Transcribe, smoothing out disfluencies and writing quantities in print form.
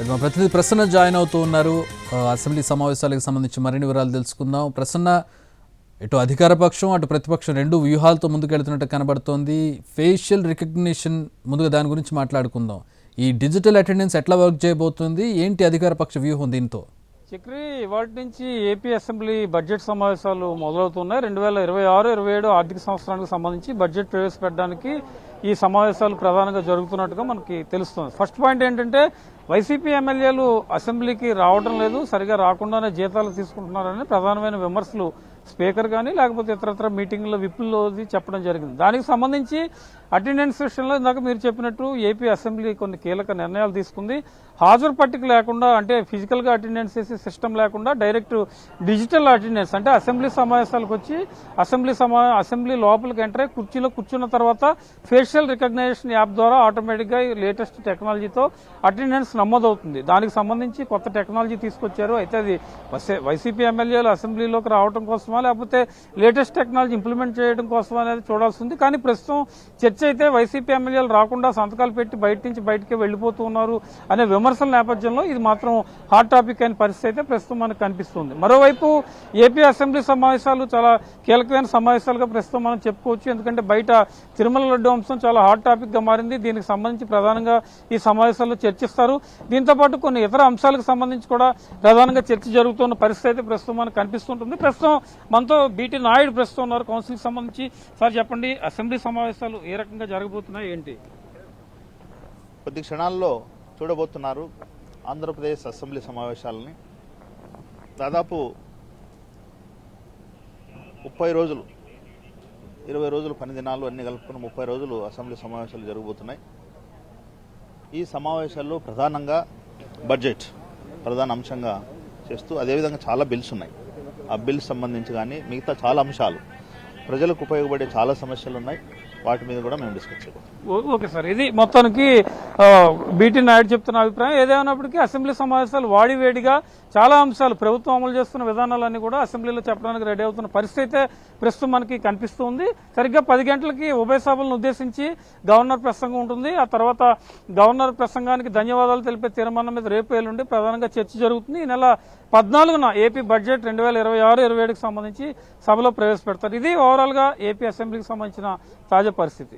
మా ప్రతినిధి ప్రసన్న జాయిన్ అవుతూ ఉన్నారు. అసెంబ్లీ సమావేశాలకు సంబంధించి మరిన్ని వివరాలు తెలుసుకుందాం. ప్రసన్న, ఇటు అధికార పక్షం అటు ప్రతిపక్షం రెండు వ్యూహాలతో ముందుకెళ్తున్నట్టు కనబడుతోంది. ఫేషియల్ రికగ్నిషన్, ముందుగా దాని గురించి మాట్లాడుకుందాం. ఈ డిజిటల్ అటెండెన్స్ ఎట్లా వర్క్ చేయబోతుంది, ఏంటి అధికార పక్ష వ్యూహం దీంతో? చక్రి, ఇవాటి నుంచి ఏపీ అసెంబ్లీ బడ్జెట్ సమావేశాలు మొదలవుతున్నాయి. 2026-27 ఆర్థిక సంవత్సరానికి సంబంధించి బడ్జెట్ ప్రవేశపెట్టడానికి ఈ సమావేశాలు ప్రధానంగా జరుగుతున్నట్టుగా మనకి తెలుస్తుంది. ఫస్ట్ పాయింట్ ఏంటంటే, వైసీపీ ఎమ్మెల్యేలు అసెంబ్లీకి రావడం లేదు, సరిగా రాకుండానే జీతాలు తీసుకుంటున్నారని ప్రధానమైన విమర్శలు స్పీకర్ కానీ లేకపోతే ఇతరత్ర మీటింగ్లో విప్పుల్లో చెప్పడం జరిగింది. దానికి సంబంధించి అటెండెన్స్ విషయంలో ఇందాక మీరు చెప్పినట్టు ఏపీ అసెంబ్లీ కొన్ని కీలక నిర్ణయాలు తీసుకుంది. హాజరు పట్టిక లేకుండా, అంటే ఫిజికల్గా అటెండెన్స్ చేసే సిస్టమ్ లేకుండా డైరెక్ట్ డిజిటల్ అటెండెన్స్, అంటే అసెంబ్లీ సమావేశాలకు వచ్చి అసెంబ్లీ లోపలికి ఎంటర్ అయ్యి కుర్చీలో కూర్చున్న తర్వాత ఫేషియల్ రికగ్నైజేషన్ యాప్ ద్వారా ఆటోమేటిక్గా లేటెస్ట్ టెక్నాలజీతో అటెండెన్స్ నమోదవుతుంది. దానికి సంబంధించి కొత్త టెక్నాలజీ తీసుకొచ్చారు. అయితే అది వైసీపీ ఎమ్మెల్యేలు అసెంబ్లీలోకి రావడం కోసమా లేకపోతే లేటెస్ట్ టెక్నాలజీ ఇంప్లిమెంట్ చేయడం కోసమా అనేది చూడాల్సి ఉంది. కానీ ప్రస్తుతం చర్చ అయితే వైసీపీ ఎమ్మెల్యేలు రాకుండా సంతకాలు పెట్టి బయటికి వెళ్లిపోతూ ఉన్నారు అనే విమర్శల నేపథ్యంలో ఇది మాత్రం హాట్ టాపిక్ అయిన పరిస్థితి అయితే ప్రస్తుతం మనకు కనిపిస్తుంది. మరోవైపు ఏపీ అసెంబ్లీ సమావేశాలు చాలా కీలకమైన సమావేశాలుగా ప్రస్తుతం మనం చెప్పుకోవచ్చు. ఎందుకంటే బయట తిరుమల లడ్డు అంశం చాలా హాట్ టాపిక్ గా మారింది. దీనికి సంబంధించి ప్రధానంగా ఈ సమావేశాల్లో చర్చిస్తారు. దీంతో పాటు కొన్ని ఇతర అంశాలకు సంబంధించి కూడా ప్రధానంగా చర్చ జరుగుతున్న పరిస్థితి అయితే ప్రస్తుతం మనకు కనిపిస్తుంటుంది. ప్రస్తుతం మనతో బీటీ నాయుడు ప్రస్తుతం ఉన్నారు, కౌన్సిల్ సంబంధించి. సార్ చెప్పండి, అసెంబ్లీ సమావేశాలు ఏ రకంగా జరగబోతున్నాయి, ఏంటి? కొద్ది క్షణాల్లో చూడబోతున్నారు ఆంధ్రప్రదేశ్ అసెంబ్లీ సమావేశాలని. దాదాపు 30 రోజులు, 20 రోజులు పని దినాలు అన్ని కలుపుకుని 30 రోజులు అసెంబ్లీ సమావేశాలు జరగబోతున్నాయి. ఈ సమావేశాల్లో ప్రధానంగా బడ్జెట్ ప్రధాన అంశంగా చేస్తూ, అదేవిధంగా చాలా బిల్స్ ఉన్నాయి. ఆ బిల్స్ సంబంధించి కానీ మిగతా చాలా అంశాలు, ప్రజలకు ఉపయోగపడే చాలా సమస్యలు ఉన్నాయి. వాటి మీద కూడా మేము డిస్కస్ చేద్దాం. ఓకే సార్, ఇది మొత్తానికి బీటీ నాయుడు చెప్తున్న అభిప్రాయం. ఏదేమైనప్పటికీ అసెంబ్లీ సమావేశాలు వాడివేడిగా చాలా అంశాలు, ప్రభుత్వం అమలు చేస్తున్న విధానాలన్నీ కూడా అసెంబ్లీలో చెప్పడానికి రెడీ అవుతున్న పరిస్థితి అయితే ప్రస్తుతం మనకి కనిపిస్తుంది. సరిగ్గా 10 గంటలకి ఉభయ సభలను ఉద్దేశించి గవర్నర్ ప్రసంగం ఉంటుంది. ఆ తర్వాత గవర్నర్ ప్రసంగానికి ధన్యవాదాలు తెలిపే తీర్మానం మీద రేపు ఎల్లుండి ప్రధానంగా చర్చ జరుగుతుంది. ఈ నెల 14న ఏపీ బడ్జెట్ 2026-27కి సంబంధించి సభలో ప్రవేశపెడతారు. ఇది ఓవరాల్ గా ఏపీ అసెంబ్లీకి సంబంధించిన తాజా పరిస్థితి.